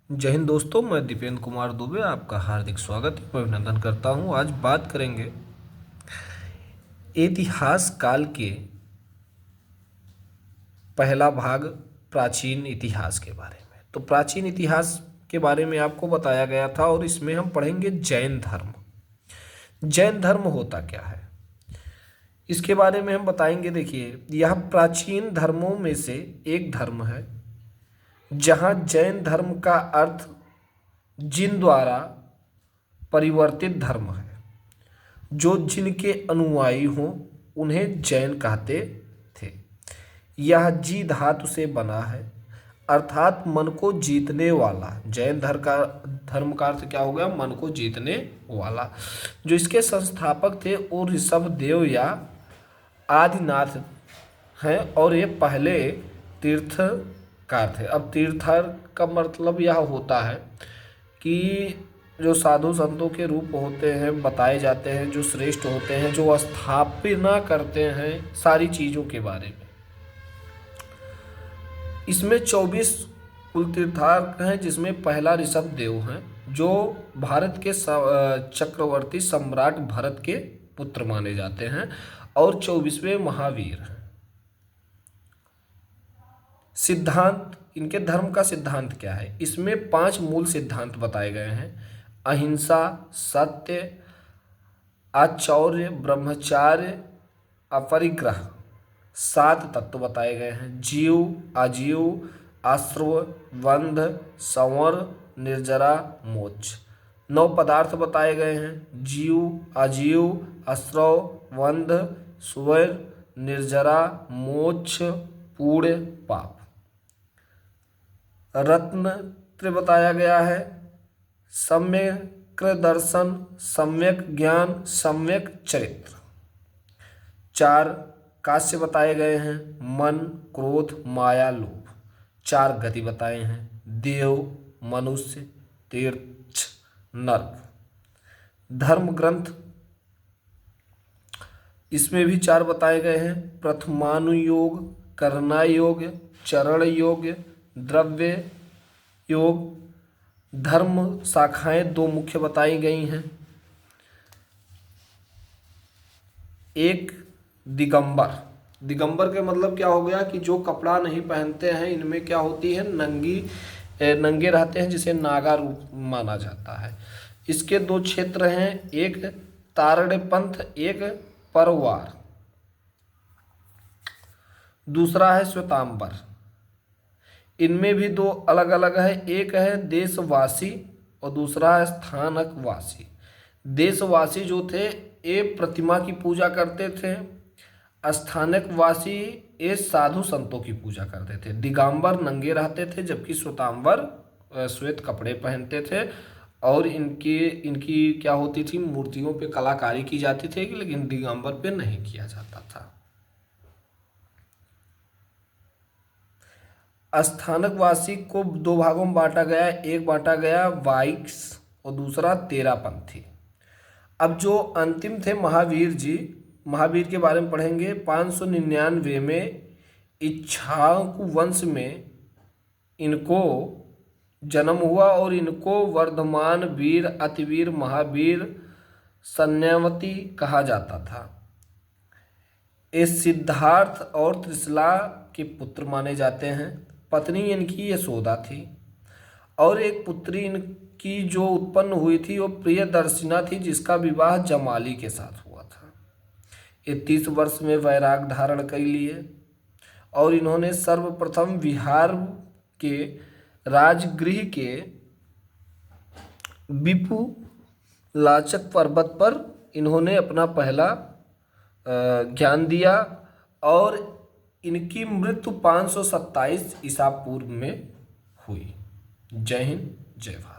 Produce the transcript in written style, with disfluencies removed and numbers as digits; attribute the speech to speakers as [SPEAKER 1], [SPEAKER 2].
[SPEAKER 1] जय हिंद दोस्तों, मैं दीपेंद्र कुमार दुबे आपका हार्दिक स्वागत एवं अभिनंदन करता हूं। आज बात करेंगे इतिहास काल के पहला भाग प्राचीन इतिहास के बारे में। तो प्राचीन इतिहास के बारे में आपको बताया गया था और इसमें हम पढ़ेंगे जैन धर्म। जैन धर्म होता क्या है इसके बारे में हम बताएंगे। देखिए, यह प्राचीन धर्मों में से एक धर्म है जहाँ जैन धर्म का अर्थ जिन द्वारा परिवर्तित धर्म है। जो जिनके अनुयायी हों उन्हें जैन कहते थे। यह जी धातु से बना है, अर्थात मन को जीतने वाला। जैन धर्म का अर्थ क्या हो गया? मन को जीतने वाला। जो इसके संस्थापक थे वो ऋषभ देव या आदिनाथ हैं और ये पहले तीर्थकार थे। अब तीर्थकार का मतलब यह होता है कि जो साधु संतों के रूप होते हैं, बताए जाते हैं, जो श्रेष्ठ होते हैं, जो स्थापना करते हैं सारी चीज़ों के बारे में। इसमें 24 कुल तीर्थार्थ हैं, जिसमें पहला ऋषभ देव हैं जो भारत के चक्रवर्ती सम्राट भरत के पुत्र माने जाते हैं और 24वें महावीर हैं। सिद्धांत, इनके धर्म का सिद्धांत क्या है? इसमें 5 मूल सिद्धांत बताए गए हैं। अहिंसा, सत्य, आचौर्य, ब्रह्मचार्य, अपरिग्रह। 7 तत्व बताए गए हैं। जीव, आजीव, आश्रव, बंध, संवर, निर्जरा, मोक्ष। 9 पदार्थ बताए गए हैं। जीव, आजीव, आश्रव, बंध, सुवर, निर्जरा, मोक्ष, पुण्य, पाप। रत्न बताया गया है। सम्यक दर्शन, सम्यक ज्ञान, सम्यक चरित्र। 4 कास्य बताए गए हैं। मन, क्रोध, माया, लोभ। 4 गति बताए हैं। देव, मनुष्य, तीर्थ, नर्क। धर्म ग्रंथ, इसमें भी 4 बताए गए हैं। प्रथमानुयोग, करना योग, चरण योग, द्रव्य योग। धर्म शाखाएं 2 मुख्य बताई गई हैं। एक दिगंबर। दिगंबर के मतलब क्या हो गया कि जो कपड़ा नहीं पहनते हैं, इनमें क्या होती है, नंगे रहते हैं, जिसे नागा रूप माना जाता है। इसके 2 क्षेत्र हैं, एक तारण्यपंथ, एक परवार। दूसरा है श्वेतांबर। इनमें भी 2 अलग अलग है, एक है देशवासी और दूसरा है स्थानकवासी। देशवासी जो थे ये प्रतिमा की पूजा करते थे। स्थानकवासी ये साधु संतों की पूजा करते थे। दिगंबर नंगे रहते थे, जबकि श्वेतांबर श्वेत कपड़े पहनते थे और इनकी इनकी क्या होती थी, मूर्तियों पे कलाकारी की जाती थी, लेकिन दिगंबर पे नहीं किया जाता था। स्थानकवासी को 2 भागों में बांटा गया। एक बांटा गया वाइक्स और दूसरा तेरापंथी। अब जो अंतिम थे महावीर जी, महावीर के बारे में पढ़ेंगे। 599 में इक्ष्वाकु वंश में इनको जन्म हुआ और इनको वर्धमान वीर, अतिवीर, महावीर, संन्यावती कहा जाता था। ये सिद्धार्थ और त्रिशला के पुत्र माने जाते हैं। पत्नी इनकी यशोदा थी और एक पुत्री इनकी जो उत्पन्न हुई थी वो प्रियदर्शिना थी, जिसका विवाह जमाली के साथ हुआ था। ये 30 वर्ष में वैराग धारण कर लिए और इन्होंने सर्वप्रथम बिहार के राजगृह के विपु लाचक पर्वत पर इन्होंने अपना पहला ज्ञान दिया और इनकी मृत्यु 527 ईसा पूर्व में हुई। जय हिंद, जय भारत।